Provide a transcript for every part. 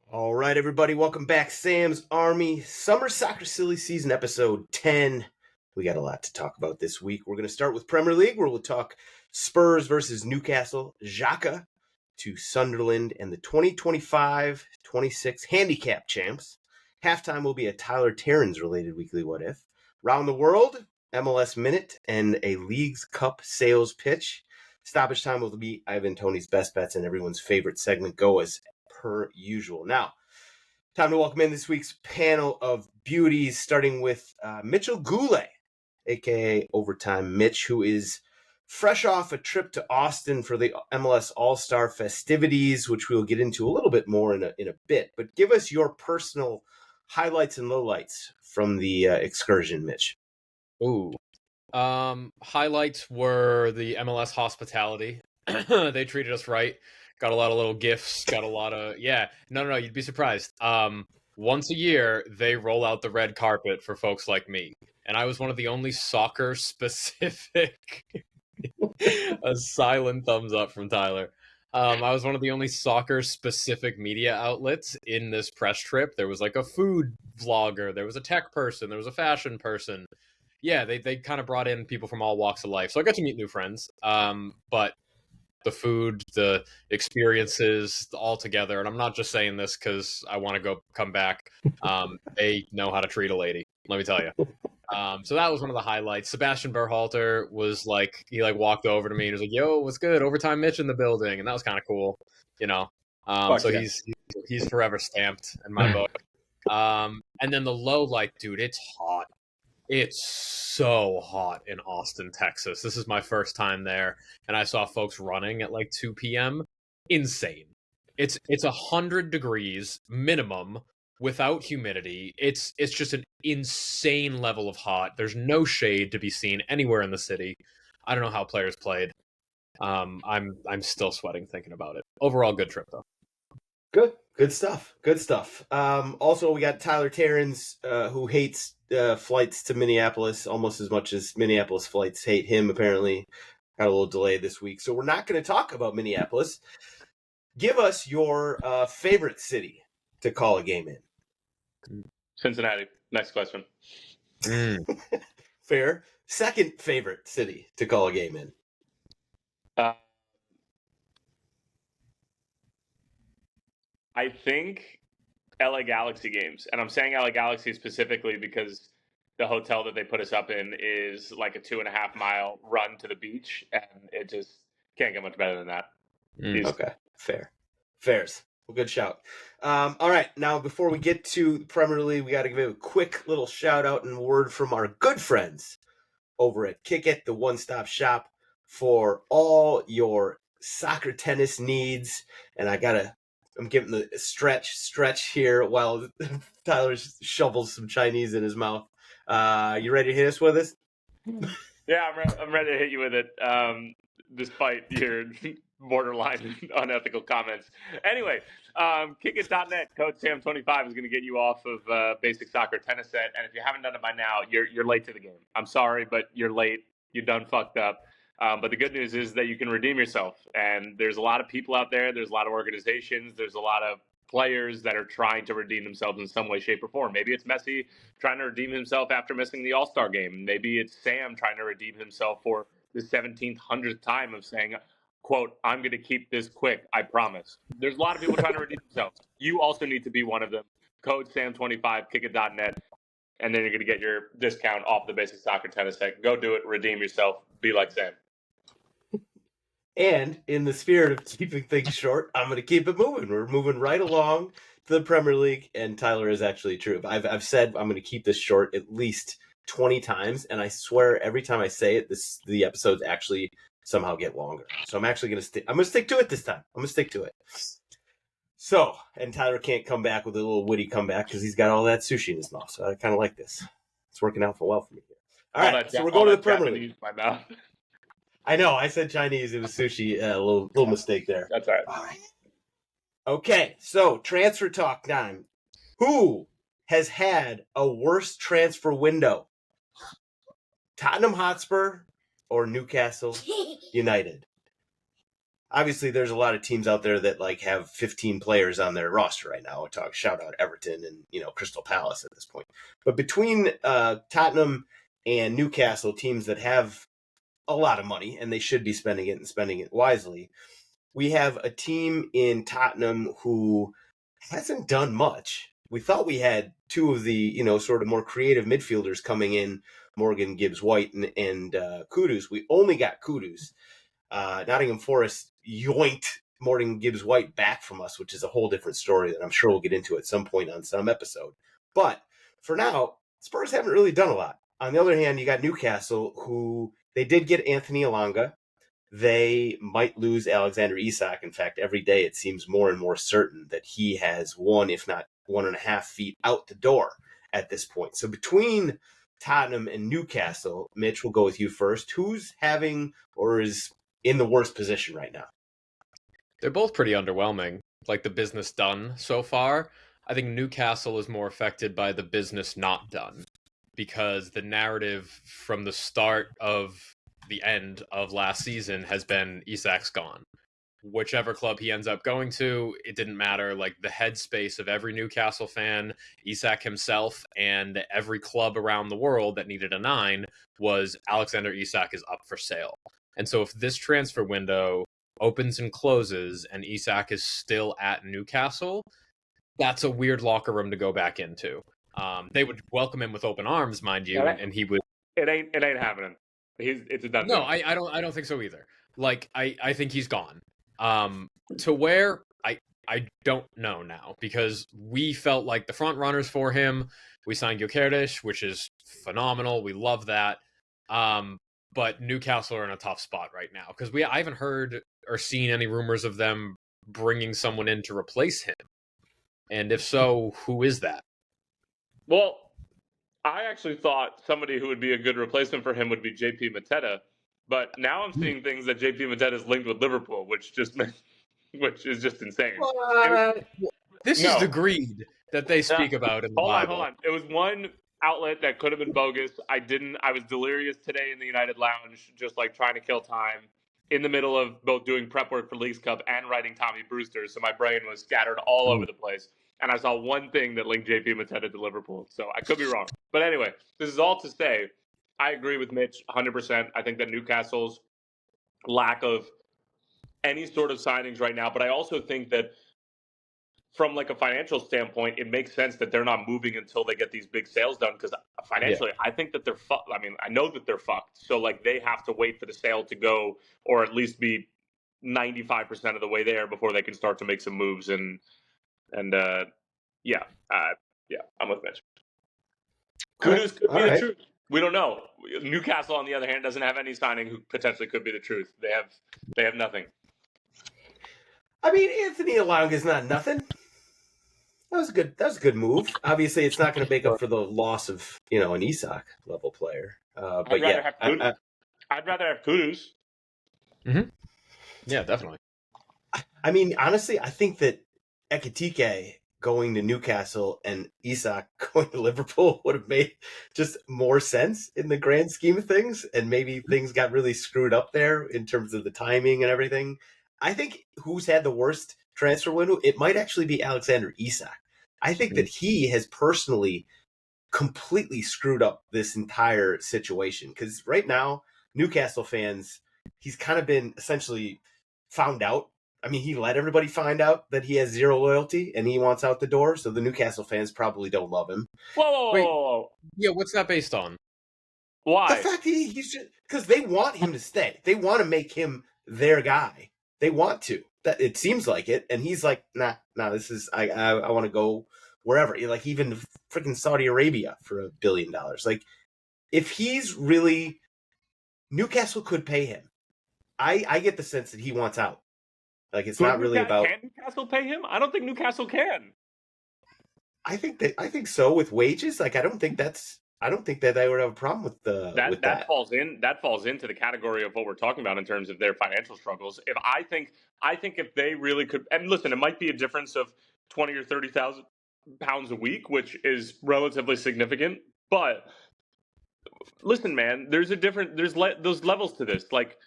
All right, everybody, welcome back. Sam's Army Summer Soccer Silly Season, episode 10. We got a lot to talk about this week. We're going to start with Premier League, where we'll talk Spurs versus Newcastle, Xhaka to Sunderland, and the 2025-26 Handicap Champs. Halftime will be a Tyler Terens-related weekly What If. Round the World, MLS Minute, and a Leagues Cup sales pitch. Stoppage time will be Ivan Toney's best bets and everyone's favorite segment, GOAWs, per usual. Now, time to welcome in this week's panel of beauties, starting with Mitchell Goulet, a.k.a. Overtime Mitch, who is fresh off a trip to Austin for the MLS All-Star festivities, which we'll get into a little bit more in a bit. But give us your personal highlights and lowlights from the excursion, Mitch. Ooh. Highlights were the MLS hospitality. They treated us right. Got a lot of little gifts. Got a lot of No, you'd be surprised. Once a year they roll out the red carpet for folks like me, and I was one of the only soccer specific. A silent thumbs up from Tyler. I was one of the only soccer specific media outlets in this press trip. There was like a food vlogger, there was a tech person, there was a fashion person. Yeah, they kind of brought in people from all walks of life, so I got to meet new friends. But the food, the experiences, all together, and I'm not just saying this because I want to come back. They know how to treat a lady, let me tell you. So that was one of the highlights. Sebastian Berhalter was he walked over to me and was like, "Yo, what's good? Overtime Mitch in the building," and that was kind of cool, you know. So yeah. he's forever stamped in my book. And then the low light, dude, it's hot. It's so hot in Austin, Texas. This is my first time there, and I saw folks running at like 2 p.m. Insane. It's 100 degrees minimum without humidity. It's just an insane level of hot. There's no shade to be seen anywhere in the city. I don't know how players played. I'm still sweating thinking about it. Overall, good trip though. Good stuff. Also, we got Tyler Terens, who hates flights to Minneapolis almost as much as Minneapolis flights hate him, apparently. Got a little delay this week, so we're not going to talk about Minneapolis. Give us your favorite city to call a game in. Cincinnati. Next question. Fair. Second favorite city to call a game in. I think LA Galaxy games. And I'm saying LA Galaxy specifically because the hotel that they put us up in is like a 2.5 mile run to the beach. And it just can't get much better than that. Okay. Fairs. Well, good shout. All right. Now, before we get to Premier League, we got to give a quick little shout out and word from our good friends over at Kick It, the one-stop shop for all your soccer tennis needs. And I'm giving the stretch here while Tyler shovels some Chinese in his mouth. You ready to hit us with this? Yeah, I'm ready to hit you with it, despite your borderline unethical comments. Anyway, kickit.net, Coach Sam 25 is going to get you off of basic soccer tennis set. And if you haven't done it by now, you're late to the game. I'm sorry, but you're late. You done fucked up. But the good news is that you can redeem yourself. And there's a lot of people out there. There's a lot of organizations. There's a lot of players that are trying to redeem themselves in some way, shape, or form. Maybe it's Messi trying to redeem himself after missing the All-Star game. Maybe it's Sam trying to redeem himself for the 1,700th time of saying, quote, "I'm going to keep this quick, I promise." There's a lot of people trying to redeem themselves. You also need to be one of them. Code SAM25, kickit.net, and then you're going to get your discount off the basic soccer tennis set. Go do it. Redeem yourself. Be like Sam. And in the spirit of keeping things short, I'm going to keep it moving. We're moving right along to the Premier League, and Tyler is actually true. I've said I'm going to keep this short at least 20 times, and I swear every time I say it, the episodes actually somehow get longer. So I'm actually going to stick. I'm going to stick to it this time. I'm going to stick to it. So, and Tyler can't come back with a little witty comeback because he's got all that sushi in his mouth. So I kind of like this. It's working out well for me here. All right, so we're going to the Premier League. My mouth. I know. I said Chinese. It was sushi. A little mistake there. That's all right. All right. Okay, so transfer talk time. Who has had a worse transfer window? Tottenham Hotspur or Newcastle United? obviously there's a lot of teams out there that like have 15 players on their roster right now. Shout out Everton and Crystal Palace at this point. But between Tottenham and Newcastle, teams that have a lot of money and they should be spending it and spending it wisely, we have a team in Tottenham who hasn't done much. We thought we had two of the sort of more creative midfielders coming in, Morgan Gibbs-White and Kudus. We only got Kudus. Nottingham Forest yoinked Morgan Gibbs-White back from us, which is a whole different story that I'm sure we'll get into at some point on some episode. But for now, Spurs haven't really done a lot. On the other hand, you got Newcastle, who they did get Anthony Elanga. They might lose Alexander Isak. In fact, every day it seems more and more certain that he has 1, if not 1.5 feet out the door at this point. So between Tottenham and Newcastle, Mitch, we'll go with you first. Who's having or is in the worst position right now? They're both pretty underwhelming, like the business done so far. I think Newcastle is more affected by the business not done, because the narrative from the start of the end of last season has been Isak's gone. Whichever club he ends up going to, it didn't matter. Like the headspace of every Newcastle fan, Isak himself, and every club around the world that needed a 9 was Alexander Isak is up for sale. And so if this transfer window opens and closes and Isak is still at Newcastle, that's a weird locker room to go back into. They would welcome him with open arms, mind you, and he would. It ain't happening. It's a done. No, I don't think so either. Like I think he's gone. To where I don't know now, because we felt like the front runners for him. We signed Gyokeres, which is phenomenal. We love that. But Newcastle are in a tough spot right now because I haven't heard or seen any rumors of them bringing someone in to replace him. And if so, who is that? Well, I actually thought somebody who would be a good replacement for him would be JP Mateta, but now I'm seeing things that JP Mateta is linked with Liverpool, which is just insane. This is the greed that they speak about in the Bible. Hold on. It was one outlet that could have been bogus. I was delirious today in the United Lounge, just like trying to kill time in the middle of both doing prep work for Leagues Cup and writing Tommy Brewster, so my brain was scattered all over the place. And I saw one thing that linked JP Mateta to Liverpool. So I could be wrong. But anyway, this is all to say, I agree with Mitch 100%. I think that Newcastle's lack of any sort of signings right now. But I also think that from like a financial standpoint, it makes sense that they're not moving until they get these big sales done. Because financially, I think that they're fucked. I mean, I know that they're fucked. So like they have to wait for the sale to go, or at least be 95% of the way there before they can start to make some moves. And I'm with Mitch. Kudus could be the truth. We don't know. Newcastle, on the other hand, doesn't have any signing who potentially could be the truth. They have nothing. I mean, Anthony Elanga is not nothing. That was a good move. Obviously, it's not going to make up for the loss of an Isak level player. But I'd rather have Kudus. Mm-hmm. Yeah, definitely. I mean, honestly, I think that Ekitike going to Newcastle and Isak going to Liverpool would have made just more sense in the grand scheme of things, and maybe things got really screwed up there in terms of the timing and everything. I think who's had the worst transfer window, it might actually be Alexander Isak. I think that he has personally completely screwed up this entire situation, because right now, Newcastle fans, he's kind of been essentially found out. I mean, he let everybody find out that he has zero loyalty and he wants out the door. So the Newcastle fans probably don't love him. Whoa. Yeah, what's that based on? Why? The fact he's just because they want him to stay. They want to make him their guy. They want to. That it seems like it, and he's like, nah. This is I want to go wherever. Like even freaking Saudi Arabia for $1 billion. Like if he's really, Newcastle could pay him. I get the sense that he wants out. Like it's not really about. Can Newcastle pay him? I don't think Newcastle can. I think so with wages. Like I don't think that they would have a problem with that. That falls into the category of what we're talking about in terms of their financial struggles. I think if they really could, and listen, it might be a difference of 20 or 30,000 pounds a week, which is relatively significant. But listen, man, there's those levels to this. Like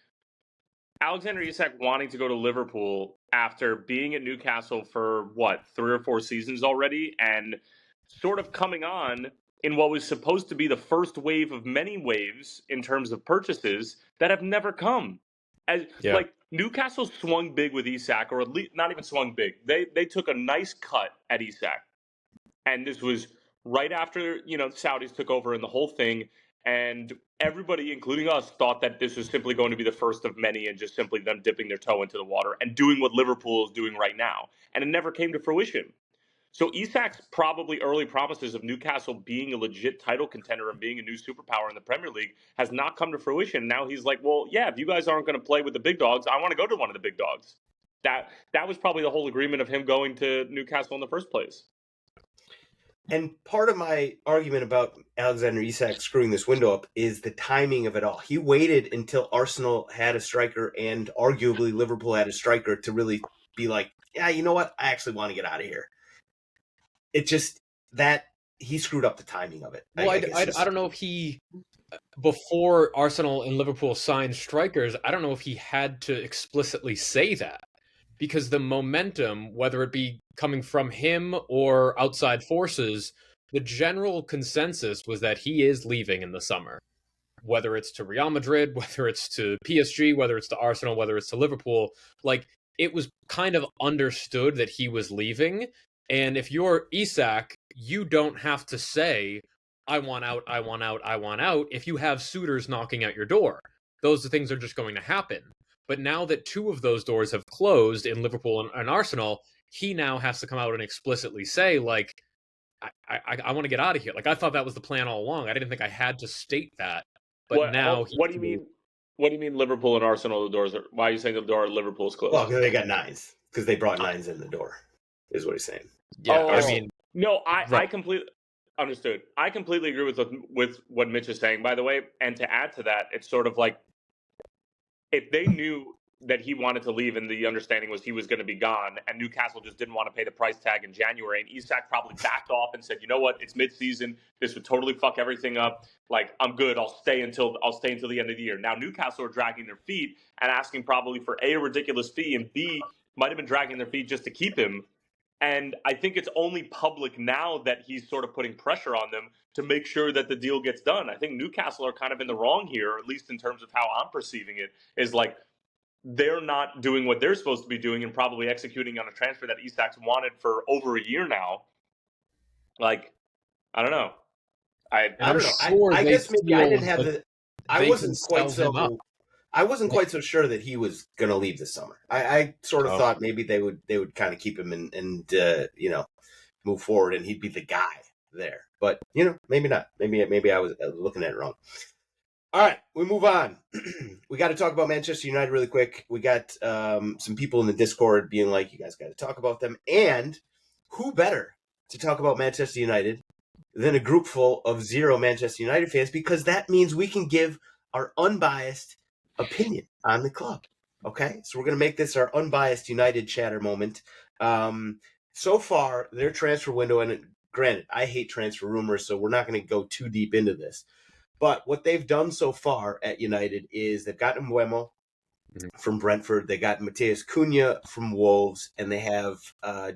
Alexander Isak wanting to go to Liverpool after being at Newcastle for what, 3 or 4 seasons already, and sort of coming on in what was supposed to be the first wave of many waves in terms of purchases that have never come. As Yeah. like Newcastle swung big with Isak, or at least not even swung big. They took a nice cut at Isak, and this was right after the Saudis took over and the whole thing. And everybody, including us, thought that this was simply going to be the first of many and just simply them dipping their toe into the water and doing what Liverpool is doing right now. And it never came to fruition. So Isak's probably early promises of Newcastle being a legit title contender and being a new superpower in the Premier League has not come to fruition. Now he's like, well, yeah, if you guys aren't going to play with the big dogs, I want to go to one of the big dogs. That was probably the whole agreement of him going to Newcastle in the first place. And part of my argument about Alexander Isak screwing this window up is the timing of it all. He waited until Arsenal had a striker and arguably Liverpool had a striker to really be like, yeah, you know what? I actually want to get out of here. It just that he screwed up the timing of it. Well, I don't know if he, before Arsenal and Liverpool signed strikers, I don't know if he had to explicitly say that. Because the momentum, whether it be coming from him or outside forces, the general consensus was that he is leaving in the summer. Whether it's to Real Madrid, whether it's to PSG, whether it's to Arsenal, whether it's to Liverpool, like it was kind of understood that he was leaving. And if you're Isak, you don't have to say, I want out, I want out, I want out, if you have suitors knocking at your door. Those things are just going to happen. But now that two of those doors have closed in Liverpool and Arsenal, he now has to come out and explicitly say, like, I want to get out of here. Like, I thought that was the plan all along. I didn't think I had to state that. But now... What do you mean? What do you mean Liverpool and Arsenal, the doors are... Why are you saying the door at Liverpool's closed? Well, they got nines. Because they brought nines in the door, is what he's saying. Yeah, I mean... No, I completely... Understood. I completely agree with what Mitch is saying, by the way. And to add to that, it's sort of like, if they knew that he wanted to leave and the understanding was he was going to be gone and Newcastle just didn't want to pay the price tag in January, and Isak probably backed off and said, you know what, it's mid-season, this would totally fuck everything up, like, I'm good, I'll stay until the end of the year. Now Newcastle are dragging their feet and asking probably for A ridiculous fee, and B, might have been dragging their feet just to keep him. And I think it's only public now that he's sort of putting pressure on them to make sure that the deal gets done. I think Newcastle are kind of in the wrong here, or at least in terms of how I'm perceiving it, is like they're not doing what they're supposed to be doing and probably executing on a transfer that Isak's wanted for over a year now. Like, I don't know. I don't know. Sure I guess maybe I didn't have the... I wasn't quite so sure that he was going to leave this summer. I sort of thought maybe they would kind of keep him and move forward and he'd be the guy there. But maybe not. Maybe I was looking at it wrong. All right, we move on. We got to talk about Manchester United really quick. We got some people in the Discord being like, you guys got to talk about them. And who better to talk about Manchester United than a group full of 0 Manchester United fans, because that means we can give our unbiased opinion on the club. Okay, so we're going to make this our unbiased United chatter moment. So far, their transfer window, and granted, I hate transfer rumors, so we're not going to go too deep into this. But what they've done so far at United is they've got Mbeumo from Brentford, they got Mateus Cunha from Wolves, and they have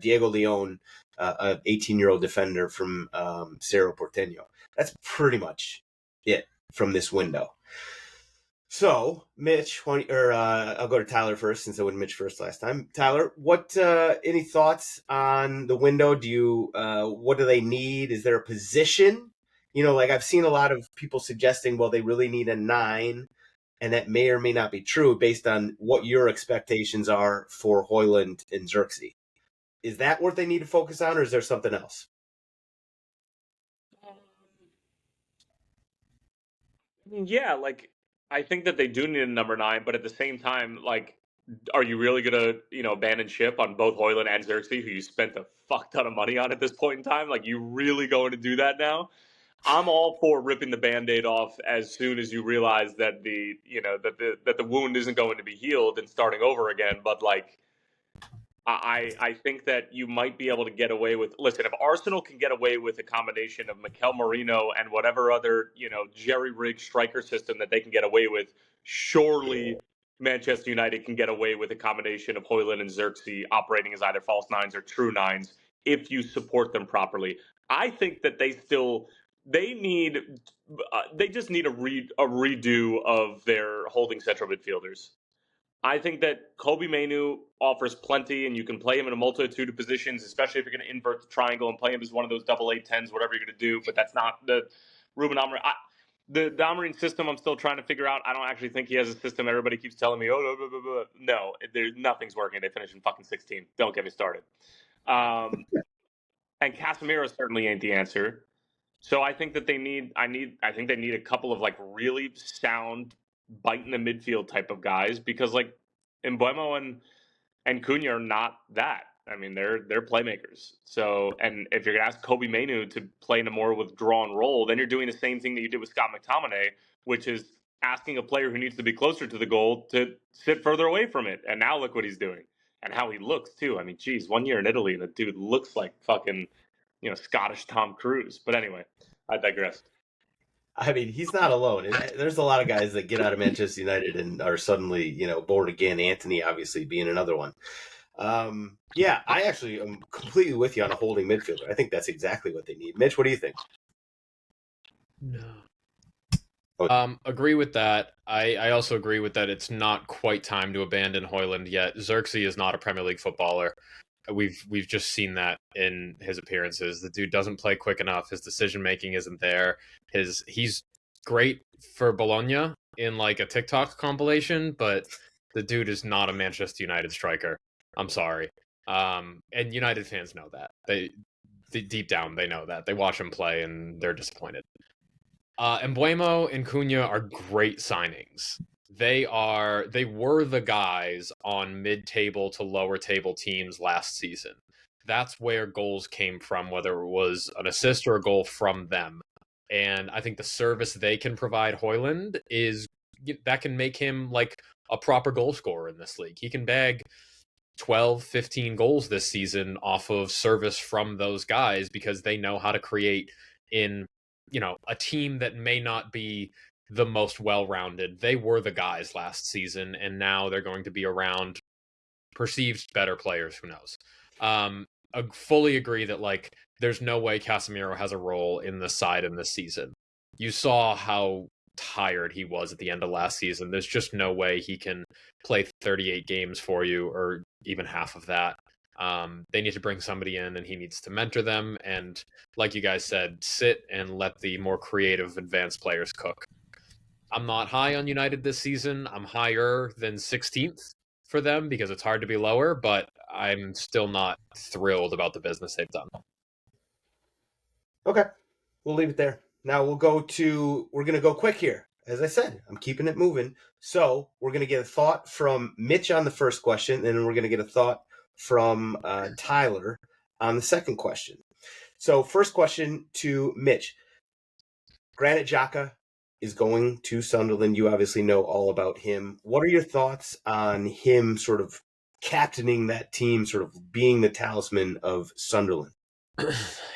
Diego Leon, an 18-year-old defender from Cerro Porteño. That's pretty much it from this window. So, Mitch, I'll go to Tyler first since I went Mitch first last time. Tyler, what any thoughts on the window? What do they need? Is there a position? Like I've seen a lot of people suggesting, well, they really need a 9, and that may or may not be true based on what your expectations are for Højlund and Xerxes. Is that what they need to focus on, or is there something else? Yeah, like, I think that they do need a number 9, but at the same time, like, are you really going to, abandon ship on both Højlund and Xerxes, who you spent a fuck ton of money on at this point in time? Like, you really going to do that now? I'm all for ripping the Band-Aid off as soon as you realize that the wound isn't going to be healed and starting over again. But like, I think that you might be able to get away with. Listen, if Arsenal can get away with a combination of Mikel Merino and whatever other jerry-rigged striker system that they can get away with, surely Manchester United can get away with a combination of Højlund and Xerxes operating as either false nines or true nines if you support them properly. I think that they just need a redo of their holding central midfielders. I think that Kobe Mainoo offers plenty, and you can play him in a multitude of positions, especially if you're going to invert the triangle and play him as one of those double 8-10s, whatever you're going to do. But that's not the Ruben Amorim. The Amorim system I'm still trying to figure out. I don't actually think he has a system. Everybody keeps telling me, no, nothing's working. They finished in fucking 16. Don't get me started. And Casemiro certainly ain't the answer. So I think that they need a couple of like really sound bite in the midfield type of guys, because like Mbeumo and Cunha are not that. I mean, they're playmakers. So, and if you're gonna ask Kobe Mainoo to play in a more withdrawn role, then you're doing the same thing that you did with Scott McTominay, which is asking a player who needs to be closer to the goal to sit further away from it. And now look what he's doing and how he looks too. I mean, geez, 1 year in Italy and the dude looks like fucking, Scottish Tom Cruise. But anyway, I digress. I mean, he's not alone. There's a lot of guys that get out of Manchester United and are suddenly, born again. Anthony, obviously, being another one. Yeah, I actually am completely with you on a holding midfielder. I think that's exactly what they need. Mitch, what do you think? No. Oh. Agree with that. I also agree with that. It's not quite time to abandon Højlund yet. Xerxes is not a Premier League footballer. We've just seen that in his appearances. The dude doesn't play quick enough. His decision making isn't there. He's great for Bologna in like a TikTok compilation, but the dude is not a Manchester United striker. I'm sorry. And United fans know that. They deep down they know that. They watch him play and they're disappointed. Mbeumo and Cunha are great signings. They were the guys on mid-table to lower table teams last season. That's where goals came from, whether it was an assist or a goal from them. And I think the service they can provide Højlund that can make him like a proper goal scorer in this league. He can bag 12, 15 goals this season off of service from those guys because they know how to create in, a team that may not be the most well-rounded. They were the guys last season, and now they're going to be around perceived better players. Who knows? I fully agree that like there's no way Casemiro has a role in the side in this season. You saw how tired he was at the end of last season. There's just no way he can play 38 games for you or even half of that. They need to bring somebody in and he needs to mentor them. And like you guys said, sit and let the more creative advanced players cook. I'm not high on United this season. I'm higher than 16th for them because it's hard to be lower, but I'm still not thrilled about the business they've done. Okay, we'll leave it there. Now we're going to go quick here. As I said, I'm keeping it moving. So we're going to get a thought from Mitch on the first question, and then we're going to get a thought from Tyler on the second question. So first question to Mitch. Granit Xhaka is going to Sunderland. You obviously know all about him. What are your thoughts on him sort of captaining that team, sort of being the talisman of Sunderland?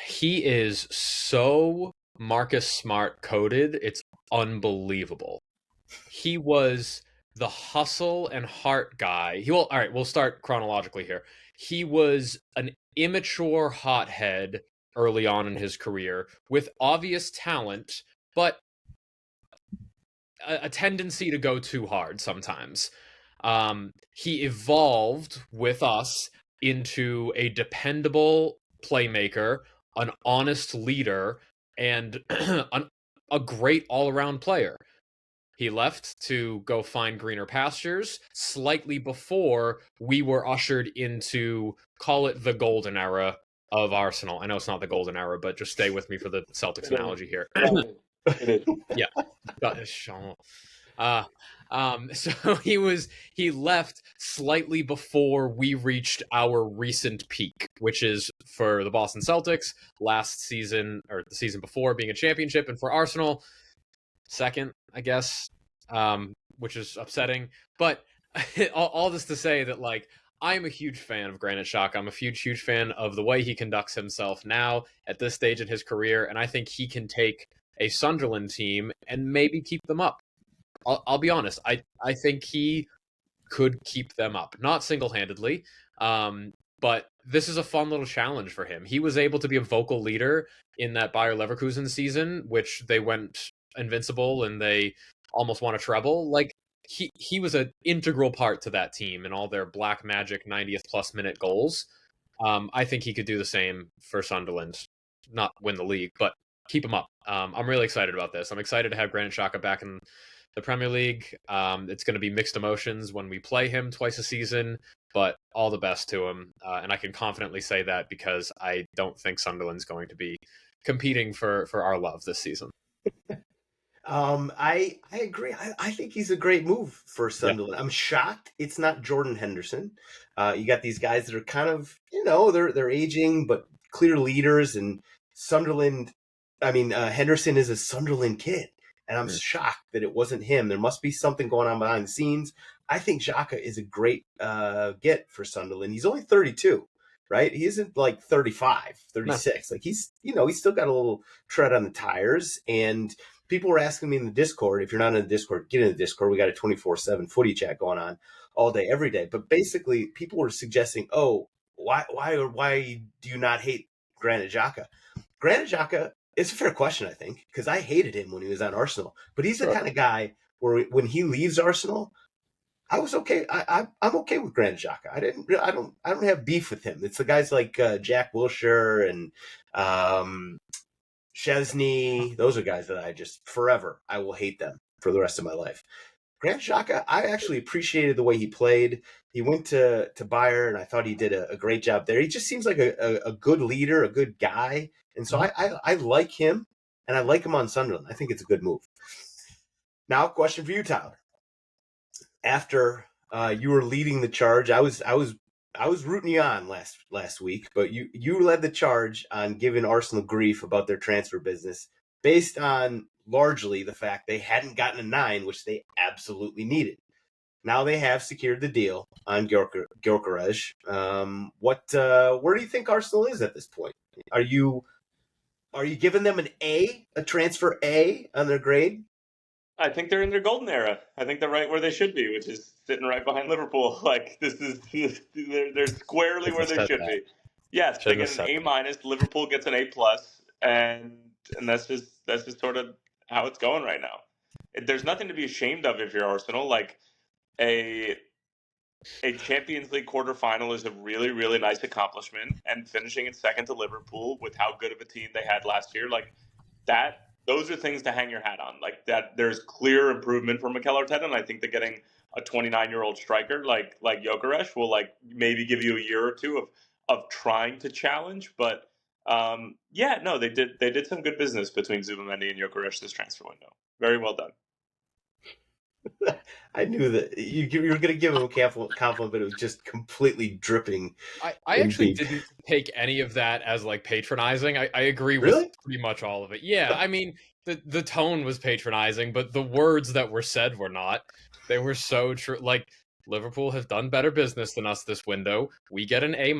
He is so Marcus Smart coded. It's unbelievable. He was the hustle and heart guy. All right, we'll start chronologically here. He was an immature hothead early on in his career with obvious talent, but a tendency to go too hard sometimes. He evolved with us into a dependable playmaker, an honest leader, and a great all-around player. He left to go find greener pastures slightly before we were ushered into, call it the golden era of Arsenal. I know it's not the golden era, but just stay with me for the Celtics analogy here. Yeah. So he left slightly before we reached our recent peak, which is for the Boston Celtics last season or the season before being a championship, and for Arsenal second, I guess, which is upsetting. But all this to say that like I'm a huge fan of Granit Xhaka. I'm a huge fan of the way he conducts himself now at this stage in his career, and I think he can take a Sunderland team and maybe keep them up. I'll be honest. I think he could keep them up. Not single-handedly, but this is a fun little challenge for him. He was able to be a vocal leader in that Bayer Leverkusen season, which they went invincible and they almost won a treble. Like, he was an integral part to that team and all their black magic 90th plus minute goals. I think he could do the same for Sunderland. Not win the league, but keep him up. I'm really excited about this. I'm excited to have Granit Xhaka back in the Premier League. It's going to be mixed emotions when we play him twice a season, but all the best to him. And I can confidently say that because I don't think Sunderland's going to be competing for our love this season. I agree. I think he's a great move for Sunderland. Yeah. I'm shocked it's not Jordan Henderson. You got these guys that are kind of, they're aging, but clear leaders. And Sunderland, Henderson is a Sunderland kid. And I'm shocked that it wasn't him. There must be something going on behind the scenes. I think Xhaka is a great get for Sunderland. He's only 32, right? He isn't like 35, 36. No. Like he's still got a little tread on the tires. And people were asking me in the Discord, if you're not in the Discord, get in the Discord. We got a 24/7 footy chat going on all day, every day. But basically, people were suggesting, why do you not hate Granit Xhaka? Granit Xhaka, it's a fair question, I think, because I hated him when he was on Arsenal. But he's the kind of guy where when he leaves Arsenal, I was okay. I'm okay with Granit Xhaka. I don't have beef with him. It's the guys like Jack Wilshere and Chesney. Those are guys that I will hate them for the rest of my life. Granit Xhaka, I actually appreciated the way he played. He went to Bayer, and I thought he did a great job there. He just seems like a good leader, a good guy. And so I like him, and I like him on Sunderland. I think it's a good move. Now, question for you, Tyler. After you were leading the charge, I was rooting you on last week, but you led the charge on giving Arsenal grief about their transfer business based on largely the fact they hadn't gotten a 9, which they absolutely needed. Now they have secured the deal on Gyökeres. Where do you think Arsenal is at this point? Are you giving them a transfer A on their grade? I think they're in their golden era. I think they're right where they should be, which is sitting right behind Liverpool. Like they're squarely where they should be. Yes, they get an A-. Liverpool gets an A+, and that's just sort of how it's going right now. There's nothing to be ashamed of if you're Arsenal. Like a Champions League quarterfinal is a really, really nice accomplishment, and finishing in second to Liverpool with how good of a team they had last year, like that. Those are things to hang your hat on. Like that, there's clear improvement for Mikel Arteta, and I think that getting a 29-year-old striker like Gyökeres will maybe give you a year or two of trying to challenge. But they did some good business between Zubimendi and Gyökeres this transfer window. Very well done. I knew that you were going to give him a compliment, but it was just completely dripping. I actually didn't take any of that as patronizing. I agree with pretty much all of it. Yeah, I mean, the tone was patronizing, but the words that were said were not. They were so true. Like, Liverpool have done better business than us this window. We get an A-.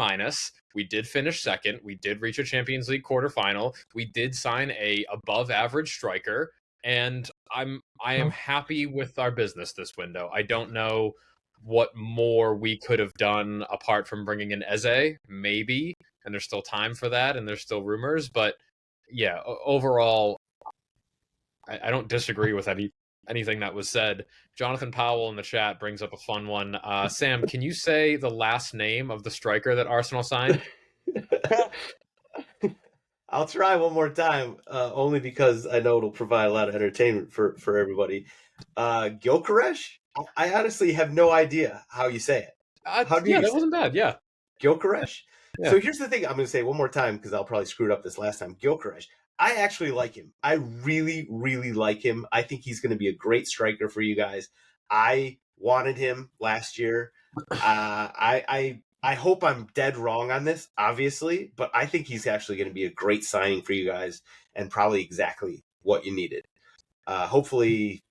We did finish second. We did reach a Champions League quarterfinal. We did sign a above average striker. And I am happy with our business this window. I don't know what more we could have done apart from bringing in Eze, maybe, and there's still time for that, and there's still rumors. But yeah, overall, I don't disagree with anything that was said. Jonathan Powell in the chat brings up a fun one. Sam, can you say the last name of the striker that Arsenal signed? I'll try one more time, only because I know it'll provide a lot of entertainment for everybody. Gyökeres? I honestly have no idea how you say it. That wasn't bad, yeah. Gyökeres? Yeah. So here's the thing. I'm going to say it one more time because I'll probably screw it up this last time. Gyökeres. I actually like him. I really, really like him. I think he's going to be a great striker for you guys. I wanted him last year. I hope I'm dead wrong on this, obviously, but I think he's actually going to be a great signing for you guys and probably exactly what you needed. Hopefully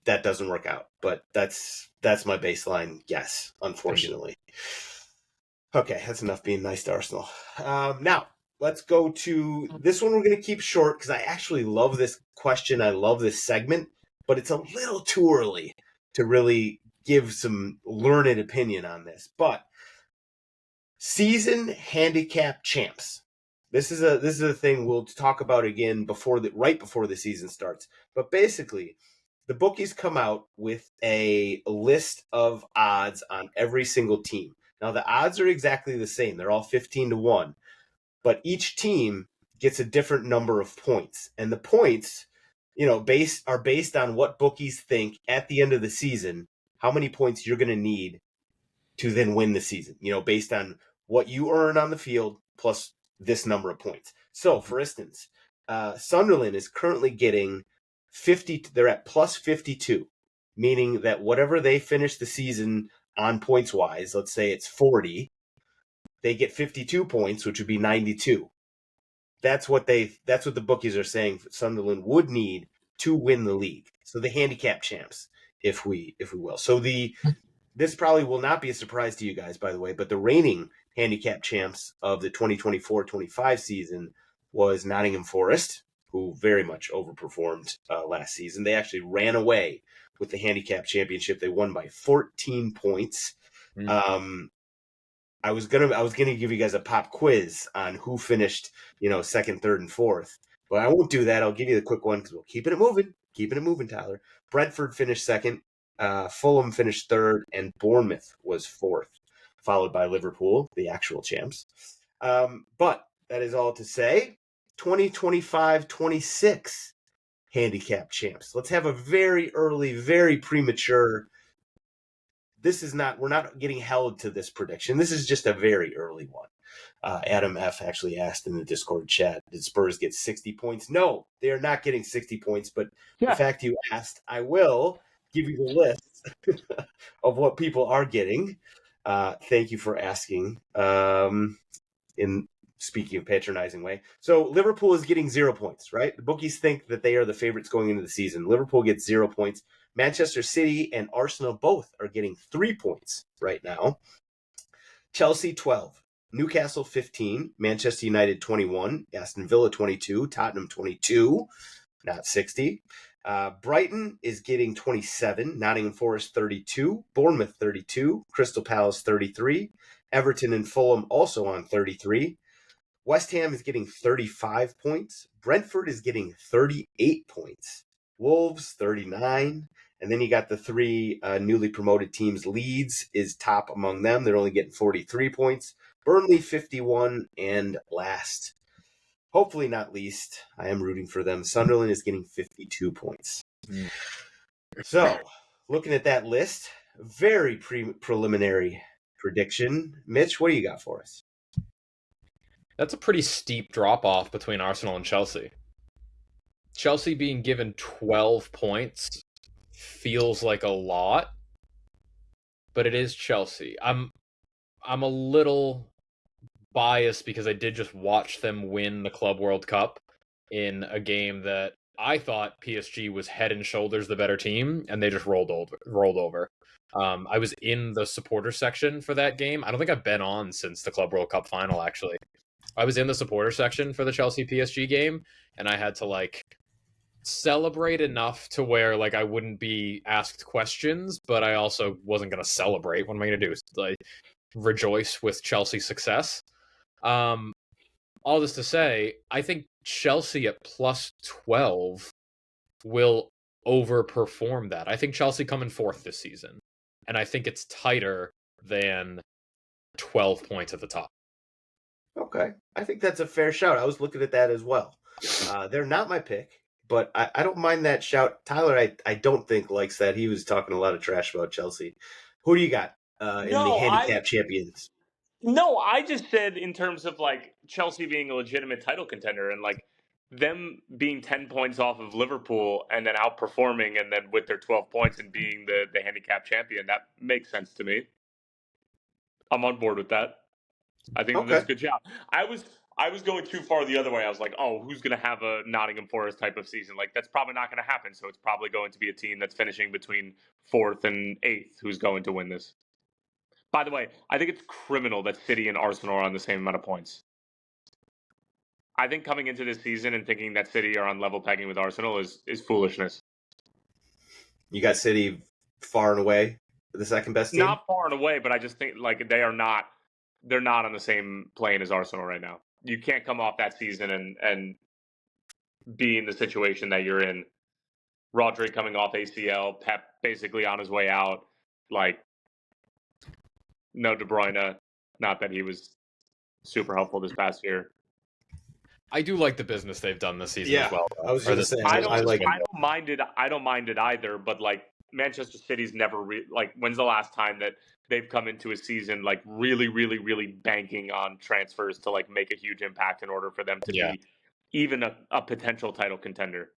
that doesn't work out, but that's my baseline guess, unfortunately. Okay, that's enough being nice to Arsenal. Now, let's go to this one. We're going to keep short because I actually love this question. I love this segment, but it's a little too early to really give some learned opinion on this, but season handicap champs. This is a thing we'll talk about again right before the season starts. But basically, the bookies come out with a list of odds on every single team. Now the odds are exactly the same. They're all 15-1, but each team gets a different number of points. And the points, are based on what bookies think at the end of the season, how many points you're going to need to then win the season, based on what you earn on the field plus this number of points. So, for instance, Sunderland is currently getting 50. They're at plus 52, meaning that whatever they finish the season on points wise, let's say it's 40, they get 52 points, which would be 92. That's what the bookies are saying Sunderland would need to win the league. So the handicap champs, if we will. So this probably will not be a surprise to you guys, by the way, but the reigning handicap champs of the 2024-25 season was Nottingham Forest, who very much overperformed last season. They actually ran away with the handicap championship. They won by 14 points. I was gonna give you guys a pop quiz on who finished, second, third, and fourth, but I won't do that. I'll give you the quick one because we're keeping it moving, Tyler. Brentford finished second. Fulham finished third, and Bournemouth was fourth, followed by Liverpool, the actual champs. But that is all to say, 2025-26 handicap champs. Let's have a very early, very premature. We're not getting held to this prediction. This is just a very early one. Adam F. actually asked in the Discord chat, did Spurs get 60 points? No, they are not getting 60 points, but the fact you asked, I will give you the list of what people are getting. Thank you for asking. In speaking of patronizing way. So Liverpool is getting 0 points, right? The bookies think that they are the favorites going into the season. Liverpool gets 0 points. Manchester City and Arsenal both are getting 3 points right now. Chelsea 12, Newcastle 15, Manchester United 21, Aston Villa 22, Tottenham 22, not 60. Brighton is getting 27, Nottingham Forest 32, Bournemouth 32, Crystal Palace 33, Everton and Fulham also on 33. West Ham is getting 35 points. Brentford is getting 38 points. Wolves 39. And then you got the three newly promoted teams. Leeds is top among them. They're only getting 43 points. Burnley 51. And last, hopefully not least, I am rooting for them, Sunderland is getting 52 points. So, looking at that list, very preliminary prediction. Mitch, what do you got for us? That's a pretty steep drop-off between Arsenal and Chelsea. Chelsea being given 12 points feels like a lot, but it is Chelsea. I'm a little biased because I did just watch them win the Club World Cup in a game that I thought PSG was head and shoulders the better team, and they just rolled over. I was in the supporter section for that game. I don't think I've been on since the Club World Cup final, actually. I was in the supporter section for the Chelsea PSG game, and I had to celebrate enough to where I wouldn't be asked questions, but I also wasn't going to celebrate. What am I going to do? Rejoice with Chelsea's success. All this to say, I think Chelsea at plus 12 will overperform that. I think Chelsea come in fourth this season, and I think it's tighter than 12 points at the top. Okay. I think that's a fair shout. I was looking at that as well. They're not my pick, but I don't mind that shout. Tyler, I don't think likes that. He was talking a lot of trash about Chelsea. Who do you got in the handicap champions? No, I just said in terms of Chelsea being a legitimate title contender and them being 10 points off of Liverpool and then outperforming and then with their 12 points and being the handicap champion, that makes sense to me. I'm on board with that. I think that's a good job. I was going too far the other way. I was like, oh, who's going to have a Nottingham Forest type of season? That's probably not going to happen. So it's probably going to be a team that's finishing between 4th and 8th who's going to win this. By the way, I think it's criminal that City and Arsenal are on the same amount of points. I think coming into this season and thinking that City are on level pegging with Arsenal is foolishness. You got City far and away the second best team? Not far and away, but I just think like they're not on the same plane as Arsenal right now. You can't come off that season and be in the situation that you're in. Rodri coming off ACL, Pep basically on his way out, like no De Bruyne. Not that he was super helpful this past year. I do like the business they've done this season as well. I was going to say, I don't mind it. I don't mind it either. But like Manchester City's never like. When's the last time that they've come into a season like really, really, really banking on transfers to like make a huge impact in order for them to be even a potential title contender?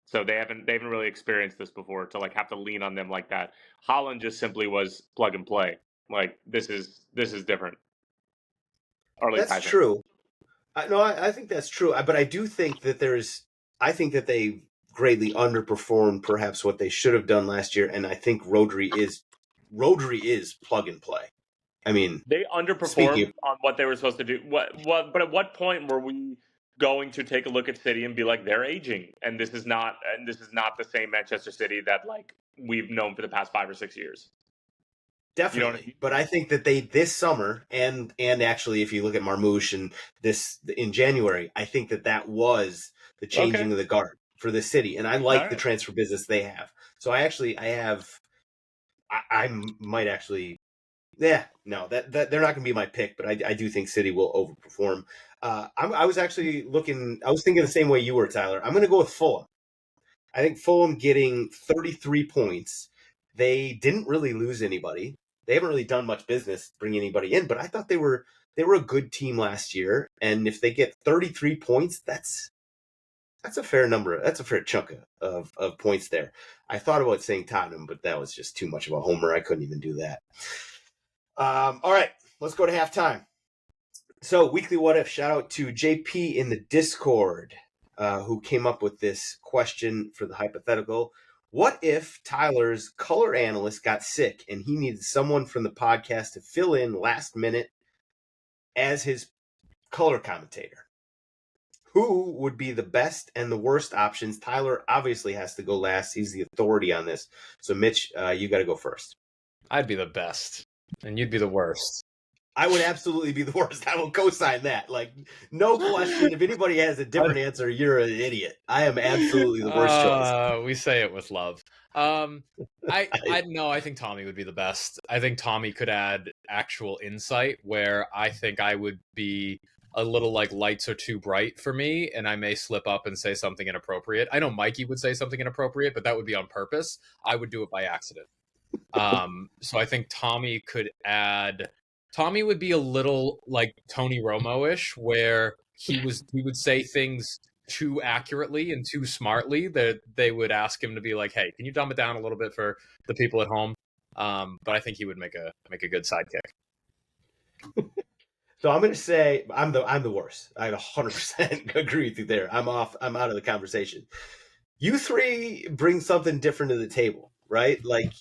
So they haven't really experienced this before to like have to lean on them like that. Haaland just simply was plug and play. Like this is different. Or at least that's true. I think that's true. But I do think that I think that they greatly underperformed perhaps what they should have done last year. And I think Rodri is plug and play. I mean, they underperformed on what they were supposed to do. But at what point were we going to take a look at City and be like, they're aging, and this is not the same Manchester City that like we've known for the past 5 or 6 years? Definitely. You know what I mean? But I think that this summer and actually if you look at Marmoush and this in January, I think that was the changing of the guard for the City. And I like the transfer business they have. So I might actually, that they're not going to be my pick, but I do think City will overperform. I was thinking the same way you were, Tyler. I'm going to go with Fulham. I think Fulham getting 33 points. They didn't really lose anybody. They haven't really done much business bringing anybody in, but I thought they were a good team last year. And if they get 33 points, that's a fair number. That's a fair chunk of points there. I thought about saying Tottenham, but that was just too much of a homer. I couldn't even do that. All right, let's go to halftime. So weekly what if, shout out to JP in the Discord who came up with this question for the hypothetical. What if Tyler's color analyst got sick and he needed someone from the podcast to fill in last minute as his color commentator? Who would be the best and the worst options? Tyler obviously has to go last. He's the authority on this. So Mitch, you got to go first. I'd be the best and you'd be the worst. I would absolutely be the worst. I will co-sign that. Like, no question. If anybody has a different answer, you're an idiot. I am absolutely the worst choice. We say it with love. I think Tommy would be the best. I think Tommy could add actual insight where I think I would be a little like lights are too bright for me and I may slip up and say something inappropriate. I know Mikey would say something inappropriate, but that would be on purpose. I would do it by accident. So I think Tommy could add... Tommy would be a little like Tony Romo-ish, where he would say things too accurately and too smartly that they would ask him to be like, "Hey, can you dumb it down a little bit for the people at home?" But I think he would make a good sidekick. So I'm going to say I'm the worst. I 100% agree with you there. I'm off. I'm out of the conversation. You three bring something different to the table, right? Like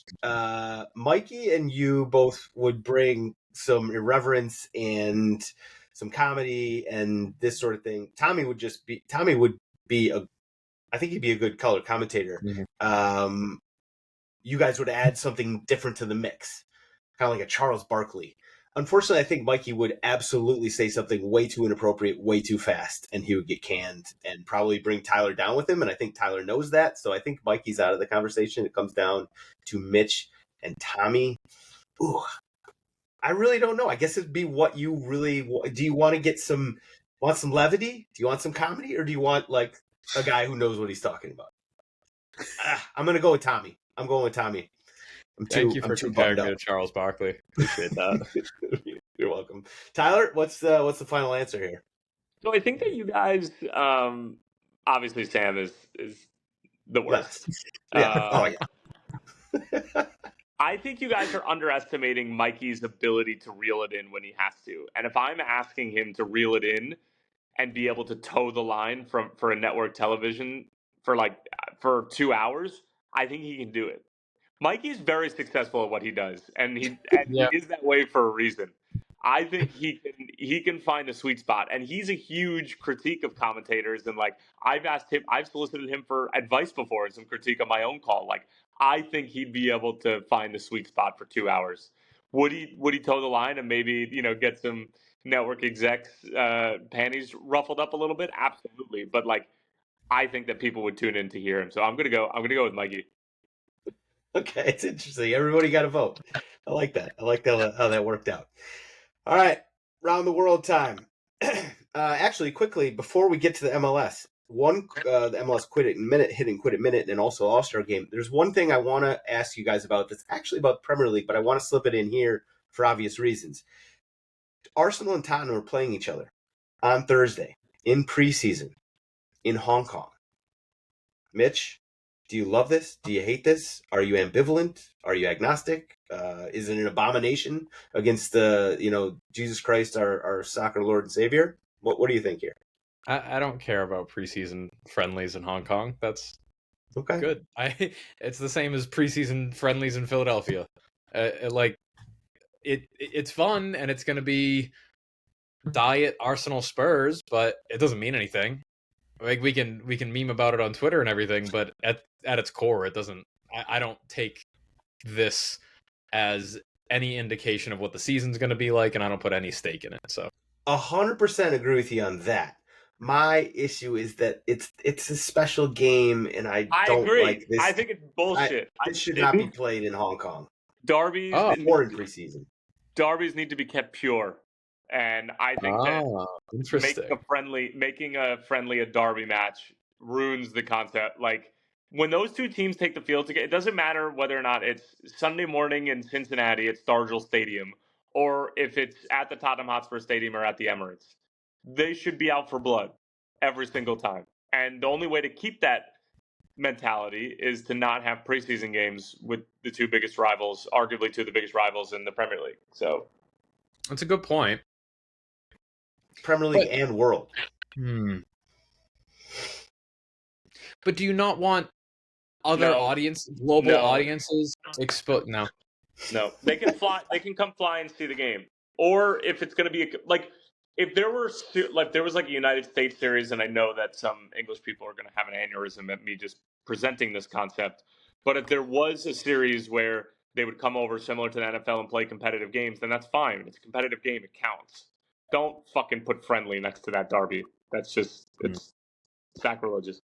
Mikey and you both would bring some irreverence and some comedy and this sort of thing. Tommy would be I think he'd be a good color commentator. Mm-hmm. You guys would add something different to the mix, kind of like a Charles Barkley. Unfortunately, I think Mikey would absolutely say something way too inappropriate, way too fast, and he would get canned and probably bring Tyler down with him. And I think Tyler knows that. So I think Mikey's out of the conversation. It comes down to Mitch and Tommy. Ooh, I really don't know. I guess it'd be what you really do. You want to get some levity? Do you want some comedy, or do you want like a guy who knows what he's talking about? I'm going to go with Tommy. I'm going with Tommy. Thank you for comparing me to Charles Barkley. Appreciate that. You're welcome. Tyler, what's the final answer here? So I think that you guys, obviously Sam is the worst. Yeah. I think you guys are underestimating Mikey's ability to reel it in when he has to. And if I'm asking him to reel it in and be able to toe the line for a network television for 2 hours, I think he can do it. Mikey's very successful at what he does, and he is that way for a reason. I think he can find a sweet spot, and he's a huge critique of commentators. And like I've solicited him for advice before and some critique on my own call. Like I think he'd be able to find the sweet spot for 2 hours. Would he toe the line and maybe get some network execs panties ruffled up a little bit? Absolutely, but like I think that people would tune in to hear him. So I'm gonna go with Mikey. Okay, it's interesting. Everybody got a vote. I like that. I like how that worked out. All right, round the world time. Actually, quickly before we get to the MLS, the MLS hit and quit it minute, and also All-Star game. There's one thing I want to ask you guys about that's actually about the Premier League, but I want to slip it in here for obvious reasons. Arsenal and Tottenham are playing each other on Thursday in preseason in Hong Kong. Mitch, do you love this? Do you hate this? Are you ambivalent? Are you agnostic? Is it an abomination against the, Jesus Christ, our soccer Lord and Savior? What do you think here? I don't care about preseason friendlies in Hong Kong. That's Okay. good. It's the same as preseason friendlies in Philadelphia. It's fun and it's going to be diet Arsenal Spurs, but it doesn't mean anything. Like we can meme about it on Twitter and everything, but at its core, it doesn't. I don't take this as any indication of what the season's going to be like, and I don't put any stake in it. So 100% agree with you on that. My issue is that it's a special game, and I don't agree. like this. I think it's bullshit. It should not be played in Hong Kong. Derbies or in preseason. Derbies need to be kept pure, and I think that making a friendly a derby match ruins the concept. Like when those two teams take the field together, it doesn't matter whether or not it's Sunday morning in Cincinnati at Stargell Stadium, or if it's at the Tottenham Hotspur Stadium or at the Emirates. They should be out for blood every single time. And the only way to keep that mentality is to not have preseason games with the two biggest rivals, arguably two of the biggest rivals in the Premier League. So that's a good point. Premier League and World. But do you not want other global audiences exposed? No. They can fly. They can come fly and see the game. Or if it's going to be if there was like a United States series, and I know that some English people are going to have an aneurysm at me just presenting this concept, but if there was a series where they would come over similar to the NFL and play competitive games, then that's fine. It's a competitive game. It counts. Don't fucking put friendly next to that derby. That's just, it's sacrilegious.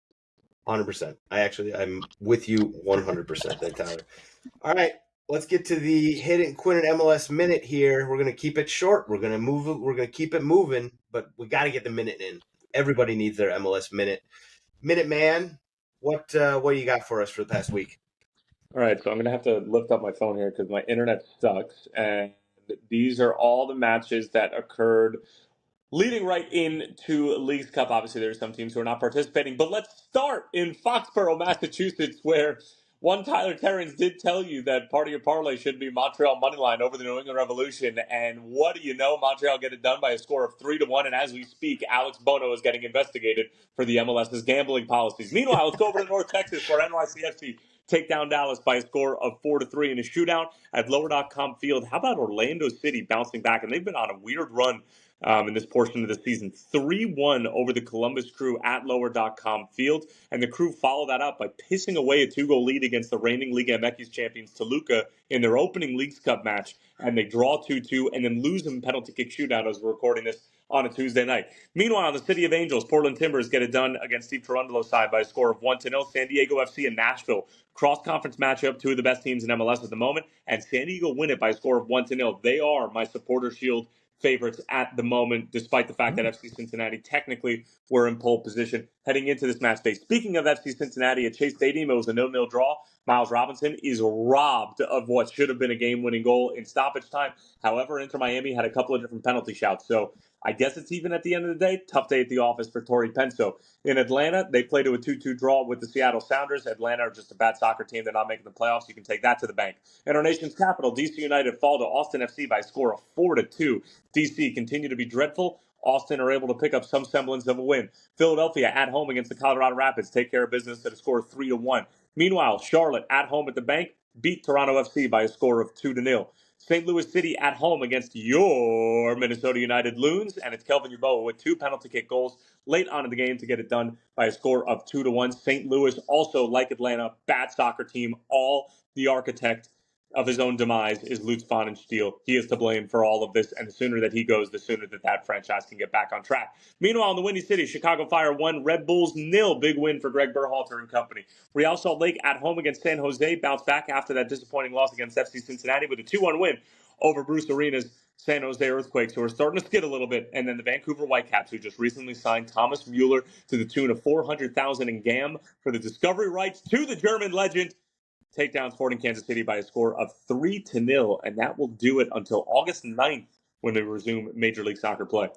100%. I'm with you 100% there, Tyler. All right. Let's get to the hit and quit an MLS minute here. We're going to keep it short. We're going to move it. We're going to keep it moving, but we got to get the minute in. Everybody needs their MLS minute. Minute man, what do you got for us for the past week? All right, so I'm going to have to lift up my phone here because my internet sucks, and these are all the matches that occurred leading right into Leagues Cup. Obviously, there are some teams who are not participating, but let's start in Foxborough, Massachusetts, where one Tyler Terens did tell you that part of your parlay should be Montreal moneyline over the New England Revolution. And what do you know? Montreal get it done by a score of 3-1. And as we speak, Alex Bono is getting investigated for the MLS's gambling policies. Meanwhile, let's go over to North Texas where NYCFC take down Dallas by a score of 4-3 in a shootout at Lower.com Field. How about Orlando City bouncing back? And they've been on a weird run in this portion of the season. 3-1 over the Columbus Crew at Lower.com Field. And the Crew followed that up by pissing away a 2-goal lead against the reigning Liga MX champions Toluca in their opening Leagues Cup match. And they draw 2-2 and then lose in penalty kick shootout as we're recording this on a Tuesday night. Meanwhile, the City of Angels, Portland Timbers, get it done against Steve Tarundolo's side by a score of 1-0. San Diego FC and Nashville, cross-conference matchup, two of the best teams in MLS at the moment. And San Diego win it by a score of 1-0. They are my Supporter Shield favorites at the moment, despite the fact that FC Cincinnati technically were in pole position heading into this match day. Speaking of FC Cincinnati, at Chase Stadium, it was a 0-0 draw. Miles Robinson is robbed of what should have been a game-winning goal in stoppage time. However, Inter Miami had a couple of different penalty shouts, so I guess it's even at the end of the day. Tough day at the office for Tori Penso. In Atlanta, they played to a 2-2 draw with the Seattle Sounders. Atlanta are just a bad soccer team. They're not making the playoffs. You can take that to the bank. In our nation's capital, DC United fall to Austin FC by a score of 4-2. DC continue to be dreadful. Austin are able to pick up some semblance of a win. Philadelphia at home against the Colorado Rapids take care of business at a score of 3-1. Meanwhile, Charlotte at home at the bank beat Toronto FC by a score of 2-0. St. Louis City at home against your Minnesota United Loons, and it's Kelvin Yeboah with 2 penalty kick goals late on in the game to get it done by a score of 2-1. St. Louis also, like Atlanta, bad soccer team. All the architect of his own demise is Lutz Pfannenstiel. He is to blame for all of this, and the sooner that he goes, the sooner that franchise can get back on track. Meanwhile, in the Windy City, Chicago Fire 1, Red Bulls 0. Big win for Greg Berhalter and company. Real Salt Lake at home against San Jose bounced back after that disappointing loss against FC Cincinnati with a 2-1 win over Bruce Arena's San Jose Earthquakes, who are starting to skid a little bit. And then the Vancouver Whitecaps, who just recently signed Thomas Müller to the tune of $400,000 in GAM for the discovery rights to the German legend, take down Sporting Kansas City by a score of 3-0, and that will do it until August 9th when they resume Major League Soccer play.